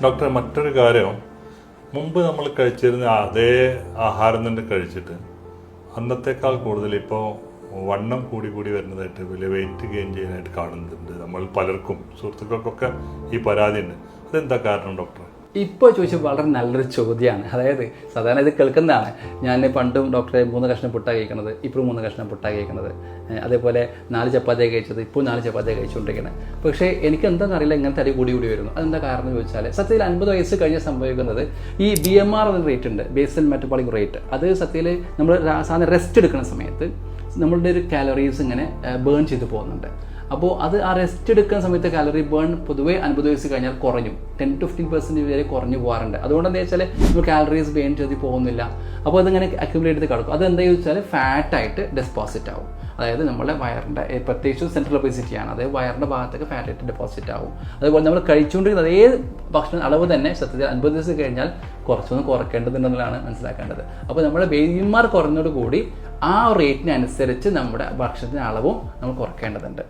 ഡോക്ടറെ, മറ്റൊരു കാര്യം, മുമ്പ് നമ്മൾ കഴിച്ചിരുന്ന അതേ ആഹാരം തന്നെ കഴിച്ചിട്ട് അന്നത്തേക്കാൾ കൂടുതൽ ഇപ്പോൾ വണ്ണം കൂടി കൂടി വരുന്നതായിട്ട്, വലിയ വെയിറ്റ് ഗെയിൻ ചെയ്യാനായിട്ട് കാണുന്നുണ്ട്. നമ്മൾ പലർക്കും, സുഹൃത്തുക്കൾക്കൊക്കെ ഈ പരാതി ഉണ്ട്. അതെന്താ കാരണം ഡോക്ടർ? ഇപ്പോൾ ചോദിച്ചാൽ വളരെ നല്ലൊരു ചോദ്യമാണ്. അതായത് സാധാരണ ഇത് കേൾക്കുന്നതാണ്. ഞാൻ പണ്ടും ഡോക്ടറെ 3 കഷ്ണം പുട്ടാ കഴിക്കുന്നത്, ഇപ്പോഴും 3 കഷ്ണം പുട്ടാ കഴിക്കുന്നത്, അതേപോലെ 4 ചപ്പാത്തി കഴിച്ചത്, ഇപ്പോൾ 4 ചപ്പാത്തി കഴിച്ചുകൊണ്ടിരിക്കുന്നത്. പക്ഷേ എനിക്ക് എന്താണെന്ന് അറിയില്ല, ഇങ്ങനെ തടി കൂടി വരുന്നു. അതെന്താ കാരണം എന്ന് ചോദിച്ചാൽ, സത്യത്തിൽ 50 വയസ്സ് കഴിഞ്ഞ് സംഭവിക്കുന്നത് ഈ BMR എന്ന റേറ്റ് ഉണ്ട്, ബേസൽ മെറ്റബോളിക് റേറ്റ്. അത് സത്യത്തിൽ നമ്മൾ സാധാരണ റെസ്റ്റ് എടുക്കുന്ന സമയത്ത് നമ്മളുടെ ഒരു കാലറീസ് ഇങ്ങനെ ബേൺ ചെയ്ത് പോകുന്നുണ്ട്. അപ്പോൾ അത് ആ റെസ്റ്റ് എടുക്കുന്ന സമയത്ത് കാലറി ബേൺ പൊതുവേ 50 വയസ്സ് കഴിഞ്ഞാൽ കുറഞ്ഞു, 10-15% വരെ കുറഞ്ഞു പോകാറുണ്ട്. അതുകൊണ്ട് എന്താ വെച്ചാൽ നമ്മൾ കാലറീസ് ബേൺ ചെയ്ത് പോകുന്നില്ല. അപ്പോൾ അതിങ്ങനെ അക്യുമുലേറ്റ് ചെയ്ത് കിടക്കും. അതെന്താണെന്ന് വെച്ചാൽ ഫാറ്റായിട്ട് ഡെപ്പോസിറ്റ് ആവും. അതായത് നമ്മുടെ വയറിൻ്റെ, പ്രത്യേകിച്ച് സെൻട്രൽ ഒബേസിറ്റിയാണ്, അതായത് വയറിൻ്റെ ഭാഗത്തേക്ക് ഫാറ്റായിട്ട് ഡെപ്പോസിറ്റ് ആവും. അതുപോലെ നമ്മൾ കഴിച്ചുകൊണ്ടിരിക്കുന്ന അതേ ഭക്ഷണ അളവ് തന്നെ സത്യത്തിൽ 50 വയസ്സ് കഴിഞ്ഞാൽ കുറച്ചൊന്നും കുറയ്ക്കേണ്ടതുണ്ടെന്നുള്ളതാണ് മനസ്സിലാക്കേണ്ടത്. അപ്പോൾ നമ്മുടെ BMR കുറഞ്ഞതോടുകൂടി ആ റേറ്റിനനുസരിച്ച് നമ്മുടെ ഭക്ഷണത്തിൻ്റെ അളവും നമ്മൾ കുറയ്ക്കേണ്ടതുണ്ട്.